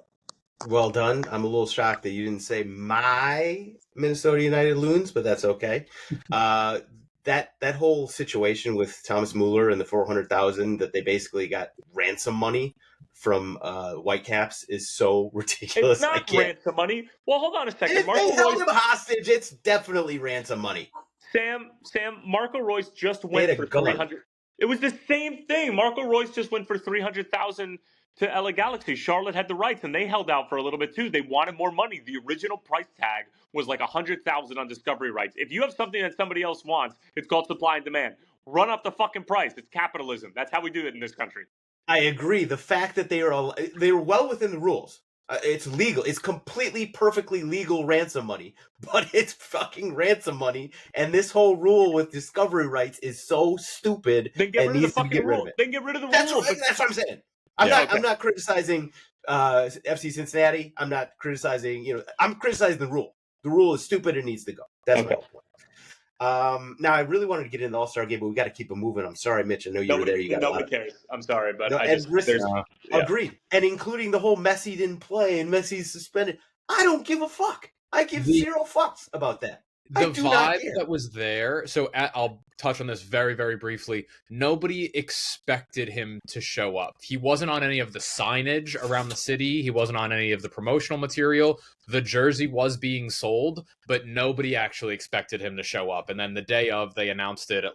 Well done. I'm a little shocked that you didn't say my Minnesota United Loons, but that's okay. That whole situation with Thomas Müller and the $400,000 that they basically got ransom money from Whitecaps is so ridiculous. It's not ransom money. Well, hold on a second. If they held him hostage, it's definitely ransom money. Sam, Marco Royce just went for 300. It was the same thing. Marco Royce just went for 300,000 to LA Galaxy. Charlotte had the rights, and they held out for a little bit too. They wanted more money. The original price tag was like 100,000 on discovery rights. If you have something that somebody else wants, it's called supply and demand. Run up the fucking price. It's capitalism. That's how we do it in this country. I agree. The fact that they were well within the rules. It's legal. It's completely, perfectly legal ransom money, but it's fucking ransom money. And this whole rule with discovery rights is so stupid. Then get rid of the fucking rule. Then get rid of the rule. That's what I'm saying. I'm not criticizing FC Cincinnati. I'm not criticizing. I'm criticizing the rule. The rule is stupid and needs to go. That's my point. Now, I really wanted to get into the All-Star game, but we got to keep it moving. I'm sorry, Mitch. I know you were there. Nobody cares. I'm sorry, but agreed. And including the whole Messi didn't play and Messi's suspended. I don't give a fuck. I give zero fucks about that. The vibe that was there. So I'll touch on this very, very briefly. Nobody expected him to show up. He wasn't on any of the signage around the city. He wasn't on any of the promotional material. The jersey was being sold, but nobody actually expected him to show up. And then the day of, they announced it at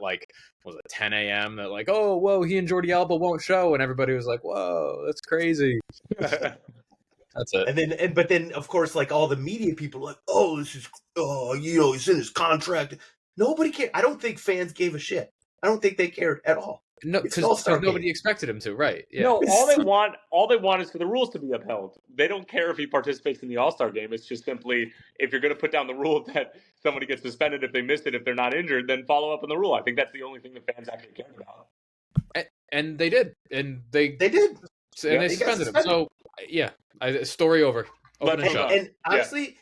10 a.m. that oh, whoa, he and Jordi Alba won't show. And everybody was like, whoa, that's crazy. That's it. But then, of course, all the media people are like, oh, this is, he's in his contract. Nobody cared. I don't think fans gave a shit. I don't think they cared at all. No, because nobody expected him to, right? Yeah. No, all they want is for the rules to be upheld. They don't care if he participates in the All-Star game. It's just simply, if you're going to put down the rule that somebody gets suspended if they missed it, if they're not injured, then follow up on the rule. I think that's the only thing the fans actually cared about. And they did. And they did. And they suspended him. So, yeah. Story over. Open and shut. And honestly,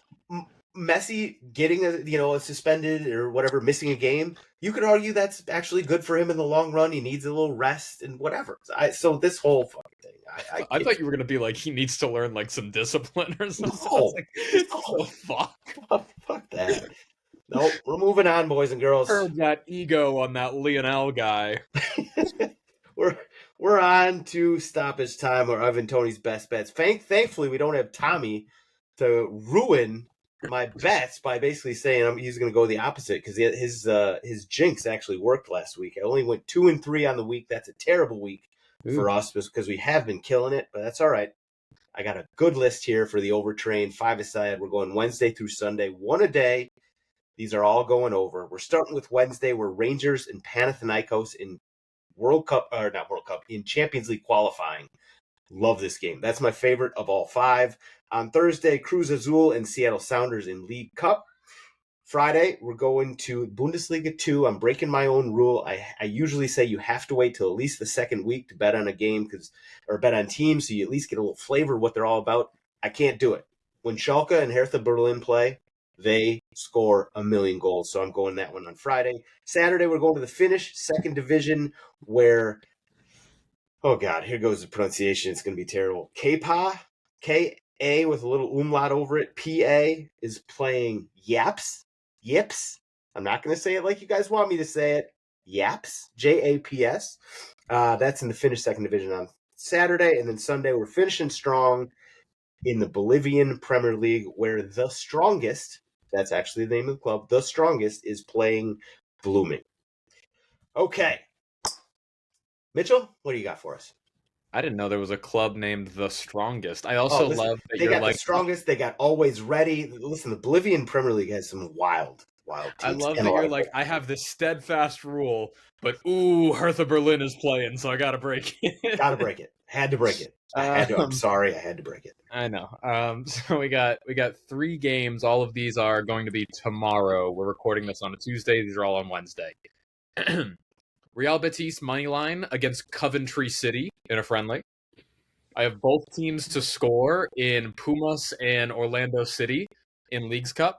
Messi getting a suspended or whatever, missing a game, you could argue that's actually good for him in the long run. He needs a little rest and whatever. So this whole fucking thing, I thought you were gonna be he needs to learn some discipline or something. No, fuck that. Nope, we're moving on, boys and girls. Heard that ego on that Lionel guy. We're on to stoppage time, or Ivan Toney's best bets. Thankfully, we don't have Tommy to ruin my bets by basically saying he's going to go the opposite, because his jinx actually worked last week. I only went 2-3 on the week. That's a terrible week for us because we have been killing it, but that's all right. I got a good list here for the overtrain, 5-a-side. We're going Wednesday through Sunday, one a day. These are all going over. We're starting with Wednesday. We're Rangers and Panathinaikos in in Champions League qualifying. Love this game. That's my favorite of all 5. On Thursday, Cruz Azul and Seattle Sounders in League Cup. Friday, we're going to Bundesliga 2. I'm breaking my own rule. I usually say you have to wait till at least the second week to bet on a game or bet on teams, so you at least get a little flavor of what they're all about. I can't do it. When Schalke and Hertha Berlin play, they score 1,000,000 goals. So I'm going that one on Friday. Saturday, we're going to the Finnish second division where, oh God, here goes the pronunciation. It's going to be terrible. KPA, K-A with a little umlaut over it. P-A is playing Yips. I'm not going to say it like you guys want me to say it. Yaps, J-A-P-S. That's in the Finnish second division on Saturday. And then Sunday, we're finishing strong in the Bolivian Premier League, where the strongest, that's actually the name of the club, the strongest is playing Blooming. Okay. Mitchell, what do you got for us? I didn't know there was a club named The Strongest. I Oh, also listen, love that they you're got the like, strongest. They got always ready. Listen, the Bolivian Premier League has some wild I teams love and a that lot you're of like, goals. I have this steadfast rule, but ooh, Hertha Berlin is playing, so I gotta break it. Got to break it. Had to break it. I had to. I'm sorry, I had to break it. I know. So we got 3 games. All of these are going to be tomorrow. We're recording this on a Tuesday. These are all on Wednesday. Real Betis money line against Coventry City in a friendly. I have both teams to score in Pumas and Orlando City in Leagues Cup.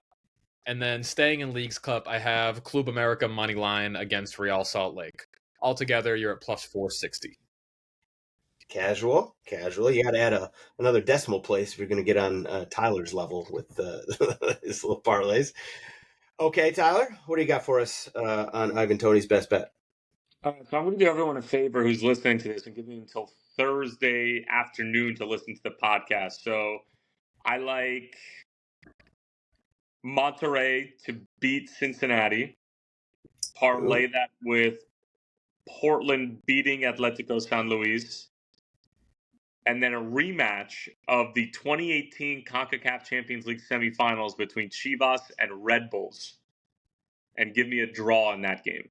And then staying in Leagues Cup, I have Club America money line against Real Salt Lake. Altogether, you're at plus 460. Casual. You got to add another decimal place if you're going to get on Tyler's level with his little parlays. Okay, Tyler, what do you got for us on Ivan Toney's best bet? So I'm going to do everyone a favor who's listening to this and give me until Thursday afternoon to listen to the podcast. So I like Monterrey to beat Cincinnati. Parlay that with Portland beating Atletico San Luis. And then a rematch of the 2018 CONCACAF Champions League semifinals between Chivas and Red Bulls. And give me a draw in that game.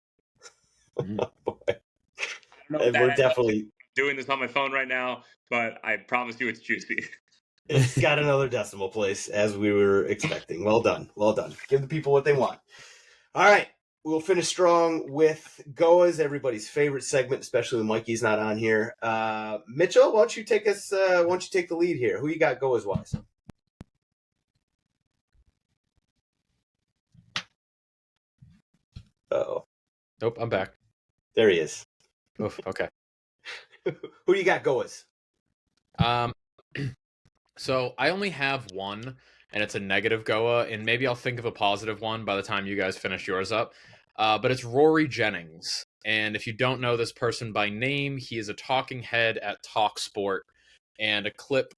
Oh, boy. I don't know if We're that definitely doing this on my phone right now, but I promise you it's juicy. It's got another decimal place as we were expecting. Well done. Give the people what they want. All right. We'll finish strong with GOAWs, everybody's favorite segment, especially when Mikey's not on here. Mitchell, why don't you take us? Why don't you take the lead here? Who you got GOAWs wise? Uh-oh. Nope, I'm back. There he is. Oof, okay. Who do you got GOAWs? So I only have one, and it's a negative Goa, and maybe I'll think of a positive one by the time you guys finish yours up. But it's Rory Jennings. And if you don't know this person by name, he is a talking head at TalkSport, and a clip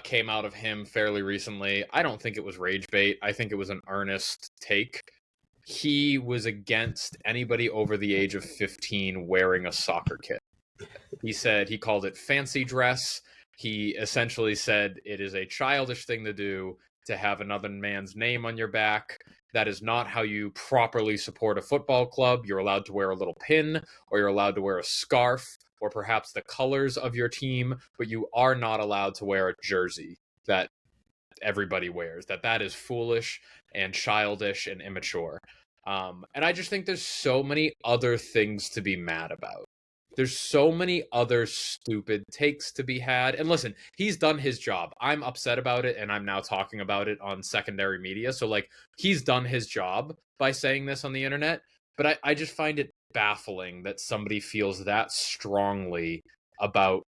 came out of him fairly recently. I don't think it was rage bait. I think it was an earnest take. He was against anybody over the age of 15 wearing a soccer kit. He said he called it fancy dress. He essentially said it is a childish thing to do to have another man's name on your back. That is not how you properly support a football club. You're allowed to wear a little pin, or you're allowed to wear a scarf, or perhaps the colors of your team, but you are not allowed to wear a jersey that everybody wears. That is foolish and childish and immature. And I just think there's so many other things to be mad about. There's so many other stupid takes to be had. And listen, he's done his job. I'm upset about it, and I'm now talking about it on secondary media. So, like, he's done his job by saying this on the internet. But I just find it baffling that somebody feels that strongly about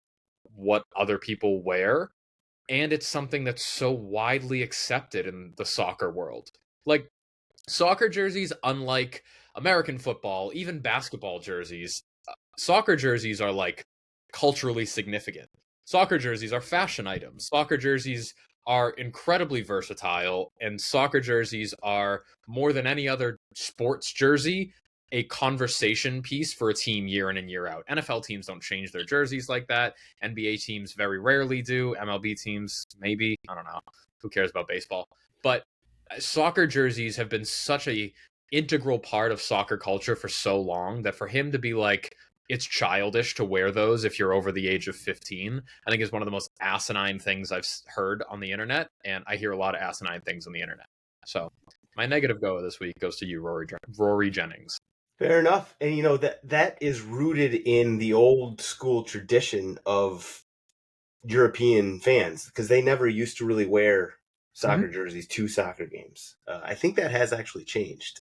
what other people wear. And it's something that's so widely accepted in the soccer world. Like, soccer jerseys, unlike American football, even basketball jerseys, soccer jerseys are like culturally significant. Soccer jerseys are fashion items. Soccer jerseys are incredibly versatile, and soccer jerseys are, more than any other sports jersey, a conversation piece for a team year in and year out. NFL teams don't change their jerseys like that. NBA teams very rarely do. MLB teams, maybe. I don't know. Who cares about baseball? But soccer jerseys have been such a integral part of soccer culture for so long that for him to be like, it's childish to wear those if you're over the age of 15, I think is one of the most asinine things I've heard on the internet. And I hear a lot of asinine things on the internet. So my negative go this week goes to you, Rory Jennings. Fair enough. And you know, that is rooted in the old school tradition of European fans, because they never used to really wear soccer jerseys to soccer games. I think that has actually changed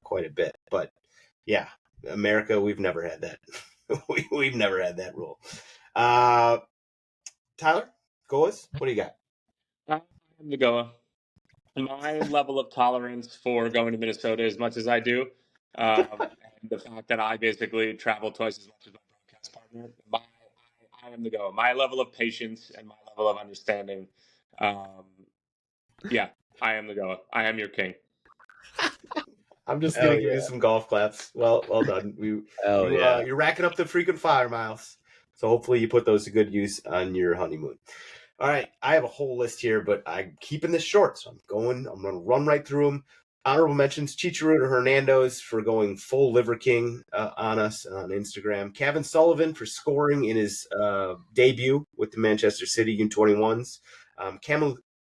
quite a bit. But yeah, America, we've never had that. We've never had that rule. Tyler, GOAWs, what do you got? I'm the Goa. My level of tolerance for going to Minnesota as much as I do, and the fact that I basically travel twice as much as my broadcast partner, I am the Goa. My level of patience and my level of understanding, yeah, I am the Goa. I am your king. I'm just Hell gonna give you yeah. some golf claps. Well done. Hell yeah. You're racking up the freaking fire miles. So hopefully you put those to good use on your honeymoon. All right, I have a whole list here, but I'm keeping this short, so I'm going to run right through them. Honorable mentions: Chicharito Hernandez for going full Liver King on us on Instagram. Kevin Sullivan for scoring in his debut with the Manchester City U21s.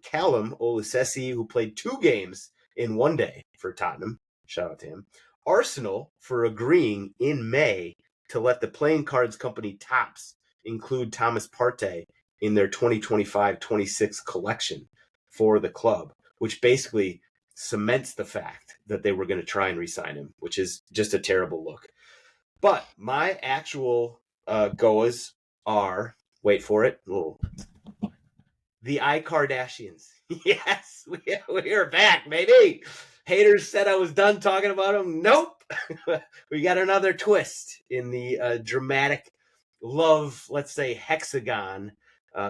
Callum Olusesi, who played 2 games in 1 day for Tottenham. Shout out to him. Arsenal for agreeing in May to let the playing cards company Topps include Thomas Partey in their 2025-26 collection for the club, which basically cements the fact that they were going to try and re-sign him, which is just a terrible look. But my actual GOAWs are, wait for it, the iKardashians. Yes, we are back, baby. Haters said I was done talking about them. Nope. We got another twist in the dramatic love, let's say, hexagon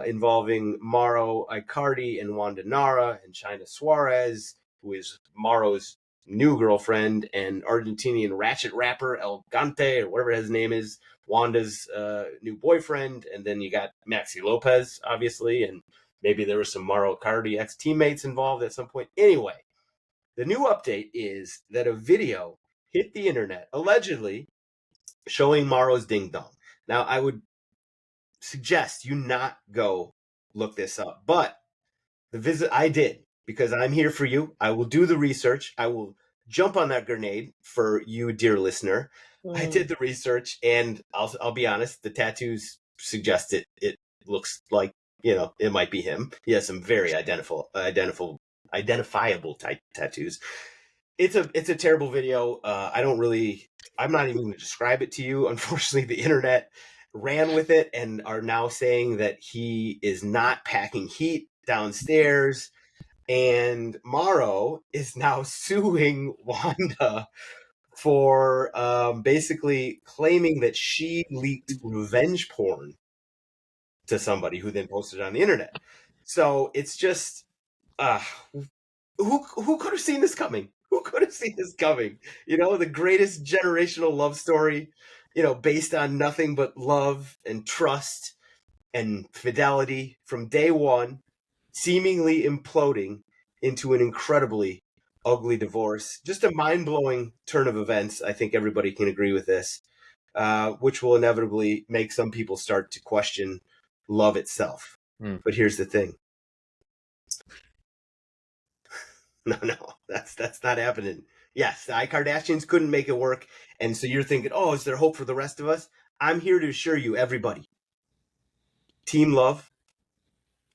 involving Mauro Icardi and Wanda Nara and China Suarez, who is Mauro's new girlfriend, and Argentinian ratchet rapper El Gante, or whatever his name is, Wanda's new boyfriend. And then you got Maxi Lopez, obviously, and maybe there was some Mauro Icardi ex-teammates involved at some point. Anyway, the new update is that a video hit the internet, allegedly showing Mauro's ding dong. Now, I would suggest you not go look this up, but the visit I did, because I'm here for you. I will do the research. I will jump on that grenade for you, dear listener. I did the research, and I'll be honest, the tattoos suggest it looks like, it might be him. He has some very identifiable type tattoos. It's a terrible video. I'm not even going to describe it to you. Unfortunately, the internet ran with it and are now saying that he is not packing heat downstairs. And Mauro is now suing Wanda for basically claiming that she leaked revenge porn to somebody who then posted it on the internet. So it's just, who could have seen this coming? Who could have seen this coming? The greatest generational love story, based on nothing but love and trust and fidelity from day one, seemingly imploding into an incredibly ugly divorce. Just a mind-blowing turn of events. I think everybody can agree with this, which will inevitably make some people start to question love itself. But here's the thing. No, that's not happening. Yes, the iKardashians couldn't make it work. And so you're thinking, is there hope for the rest of us? I'm here to assure you, everybody. Team love,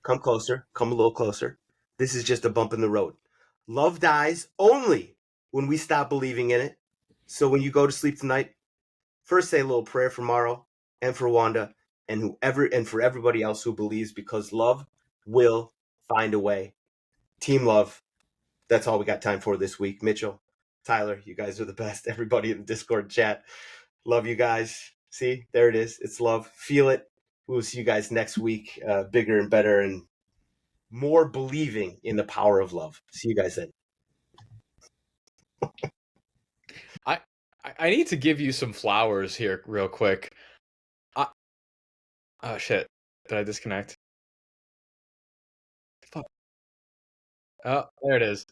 come closer, come a little closer. This is just a bump in the road. Love dies only when we stop believing in it. So when you go to sleep tonight, first say a little prayer for Mauro and for Wanda and for everybody else who believes, because love will find a way. Team love. That's all we got time for this week. Mitchell, Tyler, you guys are the best. Everybody in the Discord chat, love you guys. See, there it is. It's love. Feel it. We'll see you guys next week, bigger and better and more believing in the power of love. See you guys then. I need to give you some flowers here real quick. Oh shit! Did I disconnect? Fuck. Oh, there it is.